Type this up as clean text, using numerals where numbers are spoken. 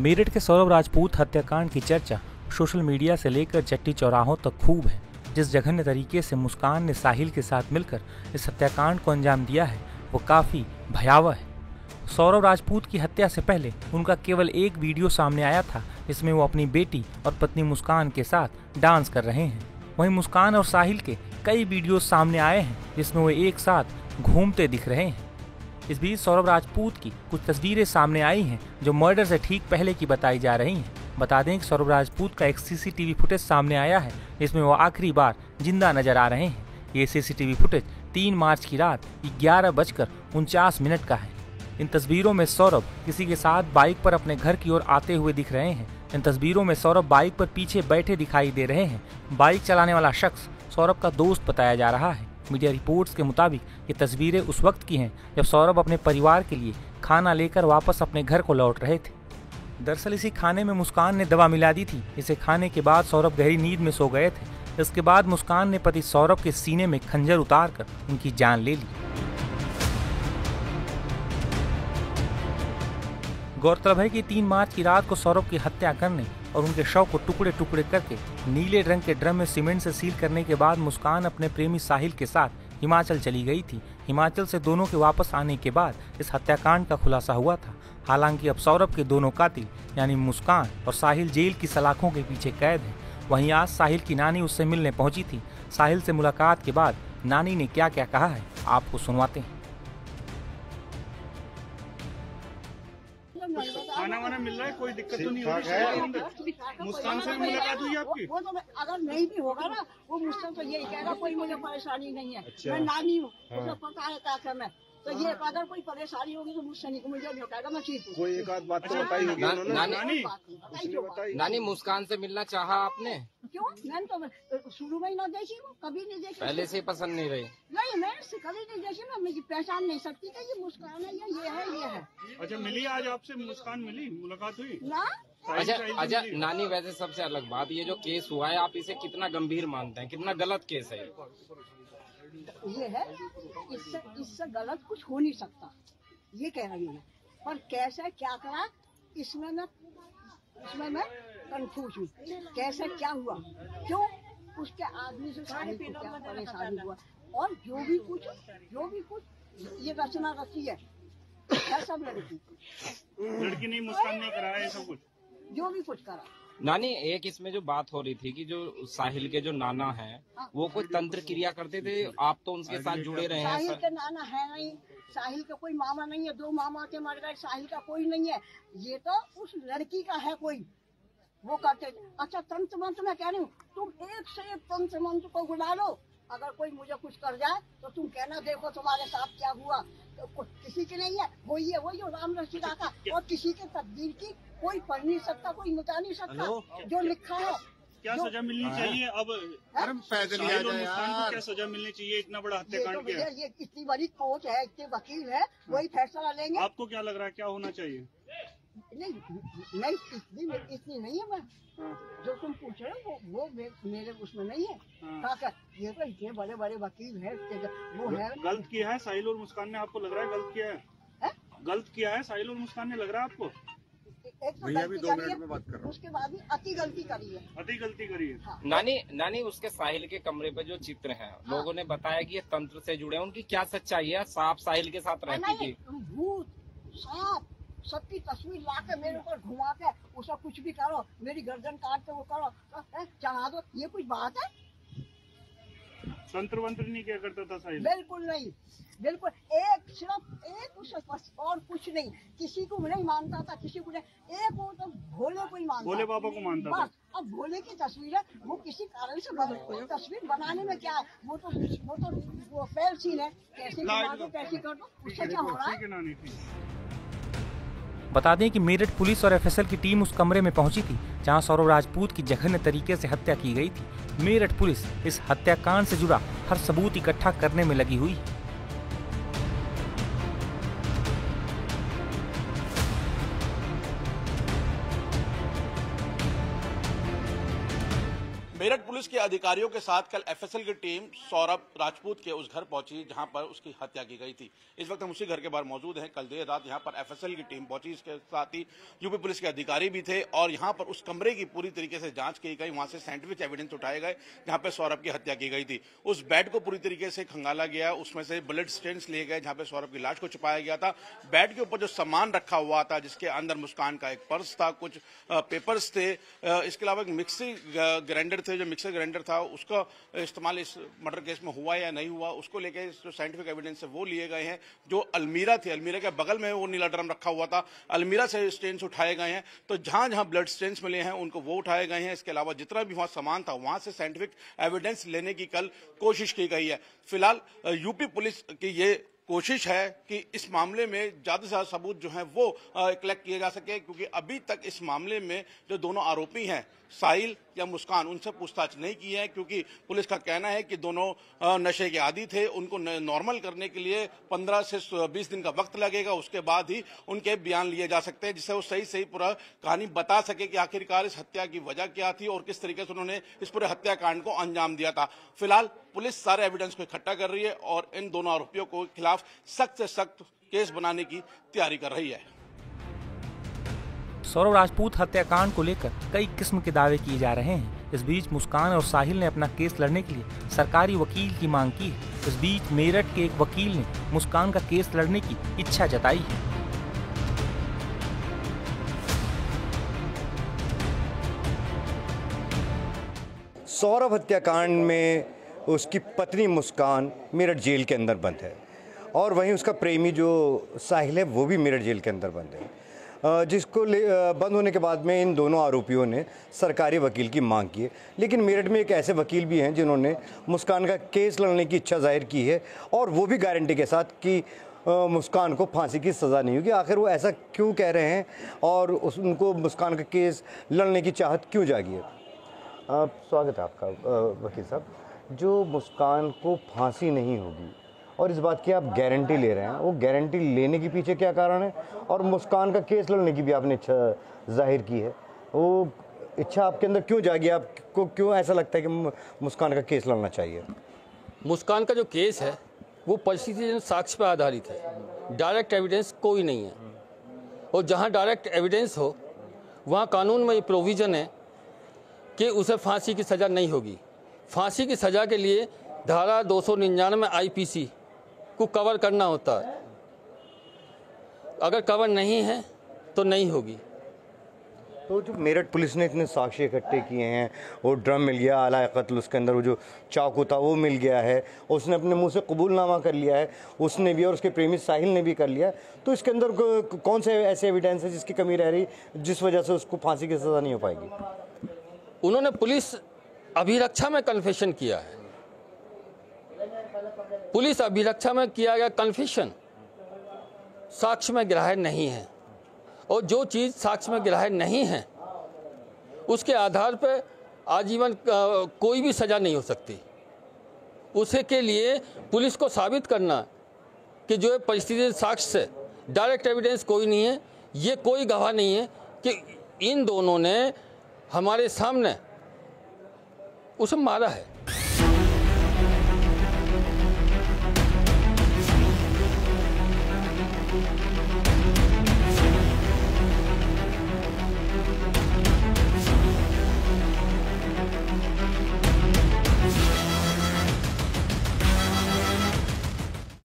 मेरठ के सौरभ राजपूत हत्याकांड की चर्चा सोशल मीडिया से लेकर चट्टी चौराहों तक खूब है। जिस जघन्य तरीके से मुस्कान ने साहिल के साथ मिलकर इस हत्याकांड को अंजाम दिया है वो काफी भयावह है। सौरभ राजपूत की हत्या से पहले उनका केवल एक वीडियो सामने आया था जिसमें वो अपनी बेटी और पत्नी मुस्कान के साथ डांस कर रहे हैं। वहीं मुस्कान और साहिल के कई वीडियो सामने आए हैं जिसमें वो एक साथ घूमते दिख रहे हैं। इस बीच सौरभ राजपूत की कुछ तस्वीरें सामने आई हैं जो मर्डर से ठीक पहले की बताई जा रही हैं। बता दें कि सौरभ राजपूत का एक सीसीटीवी फुटेज सामने आया है जिसमें वो आखिरी बार जिंदा नजर आ रहे हैं। ये सीसीटीवी फुटेज 3 मार्च की रात 11:49 का है। इन तस्वीरों में सौरभ किसी के साथ बाइक पर अपने घर की ओर आते हुए दिख रहे हैं। इन तस्वीरों में सौरभ बाइक पर पीछे बैठे दिखाई दे रहे हैं। बाइक चलाने वाला शख्स सौरभ का दोस्त बताया जा रहा है। मीडिया रिपोर्ट्स के मुताबिक ये तस्वीरें उस वक्त की हैं जब सौरभ अपने परिवार के लिए खाना लेकर वापस अपने घर को लौट रहे थे। दरअसल इसी खाने में मुस्कान ने दवा मिला दी थी। इसे खाने के बाद सौरभ गहरी नींद में सो गए थे। इसके बाद मुस्कान ने पति सौरभ के सीने में खंजर उतारकर उनकी जान ले ली। गौरतलब है कि 3 मार्च की रात को सौरभ की हत्या करने और उनके शव को टुकड़े टुकड़े करके नीले रंग के ड्रम में सीमेंट से सील करने के बाद मुस्कान अपने प्रेमी साहिल के साथ हिमाचल चली गई थी। हिमाचल से दोनों के वापस आने के बाद इस हत्याकांड का खुलासा हुआ था। हालांकि अब सौरभ के दोनों कातिल यानी मुस्कान और साहिल जेल की सलाखों के पीछे कैद हैं। वहीं आज साहिल की नानी उससे मिलने पहुंची थी। साहिल से मुलाकात के बाद नानी ने क्या क्या कहा है आपको सुनवाते हैं। खाना वाना मिल रहा है, कोई दिक्कत तो नहीं हो रही? मुस्कान से भी मुलाकात हुई आपकी? वो तो अगर नहीं भी होगा ना, वो मुझसे तो यही कहेगा कोई मुझे परेशानी नहीं है। मैं नानी हूँ, उसे पता है क्या मैं तो ये अगर कोई परेशानी होगी तो मुझसे नहीं, मुझे नहीं कहेगा मैं ठीक हूँ। कोई एक आध बात तो बताई होगी उन्होंने। नानी मुस्कान से मिलना चाहा आपने? क्यों? मैंने तो शुरू में ही ना देखी, वो कभी नहीं देखी। पहले से पसंद नहीं रही? नहीं, मैं कभी नहीं देखी ना, मुझे पहचान नहीं सकती कि ये मुस्कान है या ये है। अच्छा, मिली आज आपसे मुस्कान, मिली, मुलाकात हुई ना? अच्छा नानी, वैसे सबसे अलग बात, ये जो केस हुआ है आप इसे कितना गंभीर मानते हैं, कितना गलत केस है? ये है, इससे गलत कुछ हो नहीं सकता, ये कह रही है। पर कैसे क्या करा इसमें मैं कंफ्यूज हूँ। कैसे क्या हुआ, क्यों उसके आदमी से साहिल को क्या परेशानी हुआ, और जो भी कुछ ये रचना रची है सब लड़की नहीं, मुस्कान नहीं करा है सब कुछ, जो भी कुछ करा। नानी, एक इसमें जो बात हो रही थी कि जो साहिल के जो नाना हैं वो कोई तंत्र क्रिया करते थे, आप तो उनके साथ जुड़े रहे हैं। साहिल के नाना है नहीं, साहिल का कोई मामा नहीं है, 2 मामा के मर गए, साहिल का कोई नहीं है। ये तो उस लड़की का है कोई, वो करते। अच्छा, तंत्र मंत्र मैं कह रही हूँ, तुम एक से एक तंत्र मंत्र को बुला लो, अगर कोई मुझे कुछ कर जाए तो तुम कहना देखो तुम्हारे साथ क्या हुआ। तो किसी की नहीं है, वही है, वही राम रसीदा का, और किसी के तकदीर की कोई पढ़ नहीं सकता, कोई मिटा नहीं सकता। जो लिखा है क्या सजा मिलनी चाहिए अब? साहिल और मुस्कान को क्या सजा मिलनी चाहिए? इतना बड़ा हत्याकांड किया है। ये इतनी बड़ी कोर्ट है, इतने वकील है, वही फैसला लेंगे। आपको क्या लग रहा है क्या होना चाहिए? नहीं इतनी नहीं है। मैं जो तुम पूछ रहे हो वो मेरे उसमें नहीं है। ये तो इतने बड़े बड़े वकील है, वो है। गलत किया है साहिल और मुस्कान ने, आपको लग रहा है गलत किया है? गलत किया है साहिल और मुस्कान ने, लग रहा है आपको? एक तो गलती करी है, उसके बाद भी अति गलती करी है। अति गलती करी है। हाँ। नानी उसके साहिल के कमरे पे जो चित्र हैं, लोगों ने बताया कि ये तंत्र से जुड़े हैं, उनकी क्या सच्चाई है? सांप साहिल के साथ रहती थी? भूत, सांप, सबकी तस्वीर ला के मेरे ऊपर घुमा के उसका कुछ भी करो, मेरी गर्दन काट के वो करो, चढ़ा दो, ये कुछ बात है? तंत्र वंत्र नहीं क्या करता था साहिल? बिल्कुल नहीं, बिल्कुल सिर्फ एक उसे और कुछ नहीं। किसी को नहीं मानता था, किसी को नहीं, एक वो तो भोले को ही मानता, भोले बाबा को मानता था। अब भोले की तस्वीर है, वो किसी कारण से बदल, तस्वीर बनाने में क्या है, वो तो फेल सीन है, कैसे बना दो, कैसे कर दो, उससे क्या हो रहा है। बता दें कि मेरठ पुलिस और एफएसएल की टीम उस कमरे में पहुंची थी जहां सौरभ राजपूत की जघन्य तरीके से हत्या की गई थी। मेरठ पुलिस इस हत्याकांड से जुड़ा हर सबूत इकट्ठा करने में लगी हुई है। मेरठ पुलिस के अधिकारियों के साथ कल एफएसएल की टीम सौरभ राजपूत के उस घर पहुंची जहां पर उसकी हत्या की गई थी। इस वक्त हम उसी घर के बाहर मौजूद हैं। कल देर रात यहां पर एफएसएल की टीम पहुंची, इसके साथ ही यूपी पुलिस के अधिकारी भी थे और यहां पर उस कमरे की पूरी तरीके से जांच की गई। वहां से साइंटिफिक एविडेंस उठाए गए जहां पर सौरभ की हत्या की गई थी। उस बेड को पूरी तरीके से खंगाला गया, उसमें से ब्लड स्टेन्स लिए गए जहां पर सौरभ की लाश को छुपाया गया था। बेड के ऊपर जो सामान रखा हुआ था, जिसके अंदर मुस्कान का एक पर्स था, कुछ पेपर्स थे, इसके अलावा एक मिक्सी ग्राइंडर थे, जो मिक्सर ग्राइंडर था उसका इस्तेमाल इस मर्डर केस में हुआ या नहीं हुआ, उसको लेके जो साइंटिफिक एविडेंस है वो लिए गए हैं। जो अलमीरा थी, अलमीरा के बगल में वो नीला ड्रम रखा हुआ था, अलमीरा से स्टेन्स उठाए गए हैं। तो जहां जहां ब्लड स्टेन्स मिले हैं उनको वो उठाए गए हैं। इसके अलावा जितना भी वहां सामान था वहां से साइंटिफिक एविडेंस लेने की कल कोशिश की गई है। फिलहाल यूपी पुलिस की ये कोशिश है कि इस मामले में ज्यादा से ज्यादा सबूत जो हैं वो कलेक्ट किए जा सके, क्योंकि अभी तक इस मामले में जो दोनों आरोपी हैं साहिल या मुस्कान, उनसे पूछताछ नहीं की है, क्योंकि पुलिस का कहना है कि दोनों नशे के आदी थे। उनको नॉर्मल करने के लिए 15 से 20 दिन का वक्त लगेगा, उसके बाद ही उनके बयान लिए जा सकते हैं, जिससे वो सही पूरा कहानी बता सके कि आखिरकार इस हत्या की वजह क्या थी और किस तरीके से उन्होंने इस पूरे हत्याकांड को अंजाम दिया था। फिलहाल पुलिस सारे एविडेंस को इकट्ठा कर रही है और इन दोनों आरोपियों को खिलाफ सख्त से सख्त केस बनाने की तैयारी कर रही है। सौरभ राजपूत हत्याकांड को लेकर कई किस्म के दावे किए जा रहे हैं। इस बीच मुस्कान और साहिल ने अपना केस लड़ने के लिए सरकारी वकील की मांग की है। इस बीच मेरठ के एक वकील ने मुस्कान का केस लड़ने की इच्छा जताई है। सौरभ हत्याकांड में उसकी पत्नी मुस्कान मेरठ जेल के अंदर बंद है और वहीं उसका प्रेमी जो साहिल है वो भी मेरठ जेल के अंदर बंद है, जिसको बंद होने के बाद में इन दोनों आरोपियों ने सरकारी वकील की मांग की है। लेकिन मेरठ में एक ऐसे वकील भी हैं जिन्होंने मुस्कान का केस लड़ने की इच्छा जाहिर की है और वो भी गारंटी के साथ कि मुस्कान को फांसी की सज़ा नहीं होगी। आखिर वो ऐसा क्यों कह रहे हैं और उनको मुस्कान का केस लड़ने की चाहत क्यों जागी है? स्वागत है आपका वकील साहब। जो मुस्कान को फांसी नहीं होगी और इस बात की आप गारंटी ले रहे हैं, वो गारंटी लेने के पीछे क्या कारण है? और मुस्कान का केस लड़ने की भी आपने इच्छा जाहिर की है, वो इच्छा आपके अंदर क्यों जागी? आपको क्यों ऐसा लगता है कि मुस्कान का केस लड़ना चाहिए? मुस्कान का जो केस है वो परिस्थिति साक्ष्य पर आधारित है, डायरेक्ट एविडेंस कोई नहीं है। और जहाँ डायरेक्ट एविडेंस हो वहाँ कानून में ये प्रोविज़न है कि उसे फांसी की सज़ा नहीं होगी। फांसी की सज़ा के लिए धारा 299 आईपीसी को कवर करना होता है, अगर कवर नहीं है तो नहीं होगी। तो जो मेरठ पुलिस ने इतने साक्ष्य इकट्ठे किए हैं, वो ड्रम मिल गया आला कत्ल, उसके अंदर वो जो चाकू था वो मिल गया है, उसने अपने मुंह से कबूलनामा कर लिया है, उसने भी और उसके प्रेमी साहिल ने भी कर लिया, तो इसके अंदर कौन से ऐसे एविडेंस है जिसकी कमी रह रही जिस वजह से उसको फांसी की सज़ा नहीं हो पाएगी? उन्होंने पुलिस अभिरक्षा में कन्फेशन किया है। पुलिस अभिरक्षा में किया गया कन्फेशन साक्ष्य में ग्राह्य नहीं है, और जो चीज़ साक्ष्य में ग्राह्य नहीं है उसके आधार पर आजीवन कोई भी सज़ा नहीं हो सकती। उसे के लिए पुलिस को साबित करना कि जो परिस्थिति साक्ष्य से डायरेक्ट एविडेंस कोई नहीं है, ये कोई गवाह नहीं है कि इन दोनों ने हमारे सामने उसे मारा है।